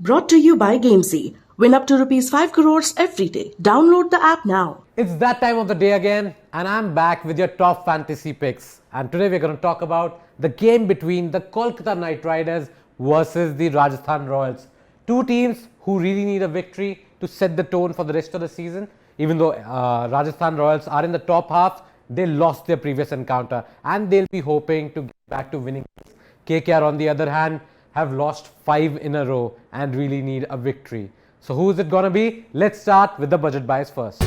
Brought to you by Gamezy. Win up to rupees 5 crores every day. Download the app now. It's that time of the day again, and I'm back with your top fantasy picks. And today we're going to talk about the game between the Kolkata Knight Riders versus the Rajasthan Royals. Two teams who really need a victory to set the tone for the rest of the season. Even though Rajasthan Royals are in the top half, they lost their previous encounter and they'll be hoping to get back to winning. KKR, on the other hand, have lost 5 in a row and really need a victory. So who is it going to be? Let's start with the budget buys first.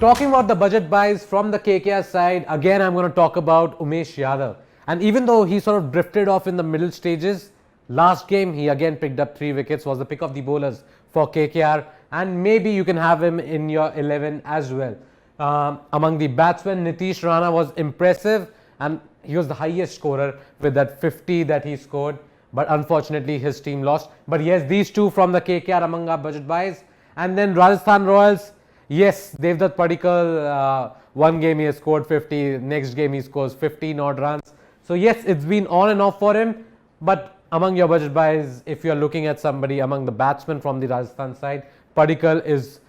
Talking about the budget buys from the KKR side, again I'm going to talk about Umesh Yadav. And even though he sort of drifted off in the middle stages, last game he again picked up 3 wickets, was the pick of the bowlers for KKR, and maybe you can have him in your 11 as well. Among the batsmen, Nitish Rana was impressive and he was the highest scorer with that 50 that he scored, but unfortunately his team lost. But yes, these two from the KKR among our budget buys. And then Rajasthan Royals, yes, Devdutt Padikkal, one game he has scored 50, next game he scores 15 odd runs. So yes, it's been on and off for him, but among your budget buys, if you're looking at somebody among the batsmen from the Rajasthan side, Padikkal is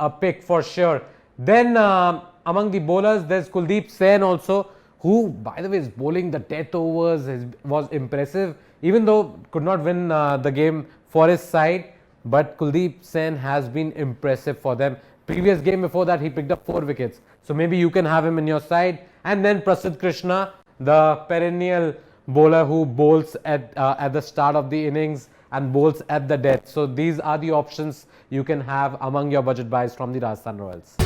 a pick for sure. Then among the bowlers, there's Kuldeep Sen also, who by the way is bowling the death overs, was impressive, even though could not win the game for his side, but Kuldeep Sen has been impressive for them. Previous game before that he picked up 4 wickets, so maybe you can have him in your side. And then Prasidh Krishna, the perennial bowler who bowls at the start of the innings and bowls at the death. So these are the options you can have among your budget buys from the Rajasthan Royals.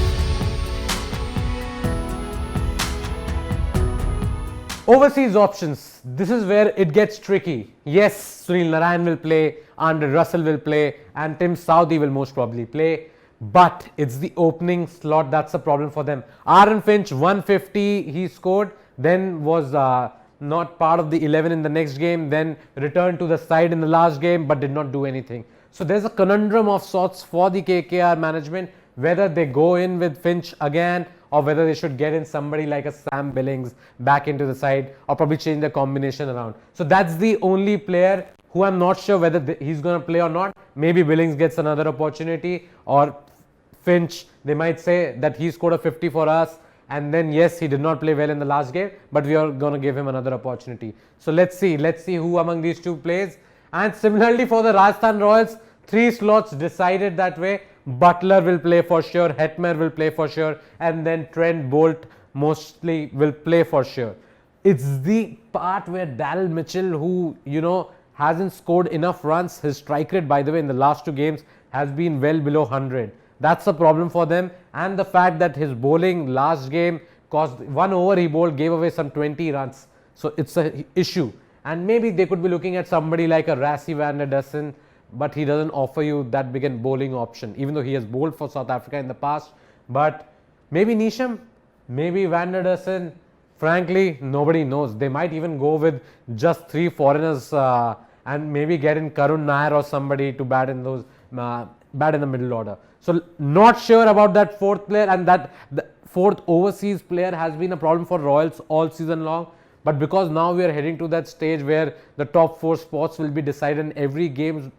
Overseas options, this is where it gets tricky. Yes, Sunil Narine will play, Andre Russell will play, and Tim Southee will most probably play, but it's the opening slot that's a problem for them. Aaron Finch, 150 he scored, then was not part of the 11 in the next game, then returned to the side in the last game but did not do anything. So there's a conundrum of sorts for the KKR management, whether they go in with Finch again or whether they should get in somebody like a Sam Billings back into the side, or probably change the combination around. So that's the only player who I'm not sure whether he's going to play or not. Maybe Billings gets another opportunity, or Finch, they might say that he scored a 50 for us, and then yes, he did not play well in the last game, but we are going to give him another opportunity. So let's see who among these two plays. And similarly for the Rajasthan Royals, 3 slots decided that way. Butler will play for sure, Hetmer will play for sure, and then Trent Bolt mostly will play for sure. It's the part where Daryl Mitchell, who hasn't scored enough runs, his strike rate by the way in the last 2 games has been well below 100. That's a problem for them, and the fact that his bowling last game caused 1 over he bowled, gave away some 20 runs. So it's an issue, and maybe they could be looking at somebody like a Rassie van der Dussen, but he doesn't offer you that big a bowling option, even though he has bowled for South Africa in the past. But maybe Neesham, maybe van der Dussen, frankly nobody knows. They might even go with just 3 foreigners and maybe get in Karun Nair or somebody to bat in those bat in the middle order. So not sure about that 4th player, and that the 4th overseas player has been a problem for Royals all season long. But because now we are heading to that stage where the top 4 spots will be decided and every game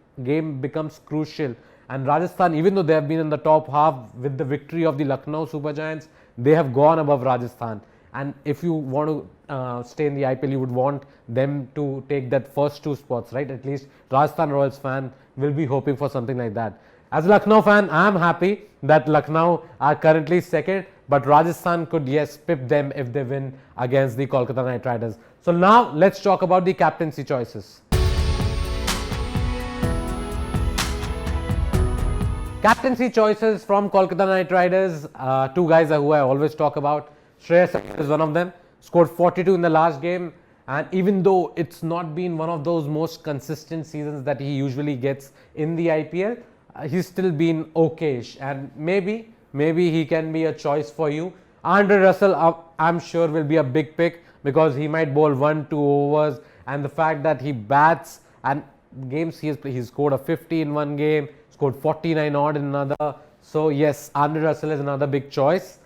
becomes crucial, and Rajasthan, even though they have been in the top half with the victory of the Lucknow Super Giants, they have gone above Rajasthan. And if you want to stay in the IPL, you would want them to take that first 2 spots, right? At least Rajasthan Royals fan will be hoping for something like that. As a Lucknow fan, I am happy that Lucknow are currently 2nd, but Rajasthan could, yes, pip them if they win against the Kolkata Knight Riders. So now let's talk about the captaincy choices. Captaincy choices from Kolkata Knight Riders, 2 guys who I always talk about. Shreyas Iyer is one of them, scored 42 in the last game, and even though it's not been one of those most consistent seasons that he usually gets in the IPL, he's still been okayish, and maybe he can be a choice for you. Andre Russell, I'm sure will be a big pick because he might bowl 1-2 overs, and the fact that he bats, and games he's scored a 50 in one game, scored 49 odd in another. So yes, Andre Russell is another big choice.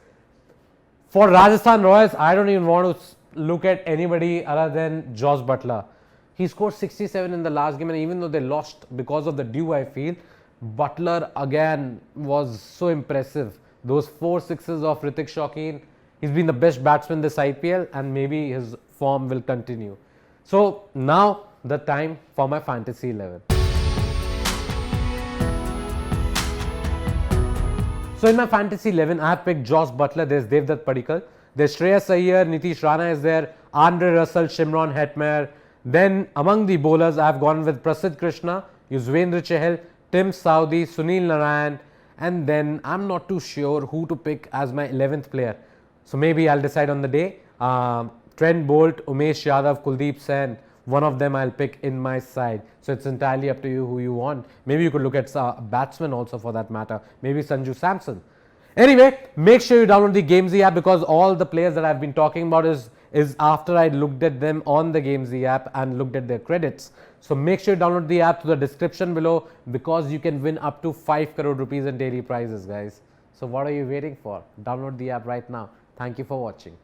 For Rajasthan Royals, I don't even want to look at anybody other than Josh Butler. He scored 67 in the last game, and even though they lost because of the dew, I feel Butler again was so impressive. Those 4 sixes of Ritik Shaukin. He's been the best batsman this IPL, and maybe his form will continue. So now the time for my fantasy 11. So in my fantasy 11, I have picked Josh Butler. There's Devdutt Padikkal. There's Shreyas Iyer, Nitish Rana is there, Andre Russell, Shimron Hetmyer. Then among the bowlers, I have gone with Prasidh Krishna, Yuzvendra Chahal, Tim Southee, Sunil Narayan, and then I'm not too sure who to pick as my 11th player. So maybe I'll decide on the day. Trent Bolt, Umesh Yadav, Kuldeep Sen. One of them I'll pick in my side. So it's entirely up to you who you want. Maybe you could look at a batsman also for that matter. Maybe Sanju Samson. Anyway, make sure you download the Gamezy app, because all the players that I've been talking about is after I looked at them on the Gamezy app and looked at their credits. So make sure you download the app to the description below, because you can win up to 5 crore rupees in daily prizes, guys. So what are you waiting for? Download the app right now. Thank you for watching.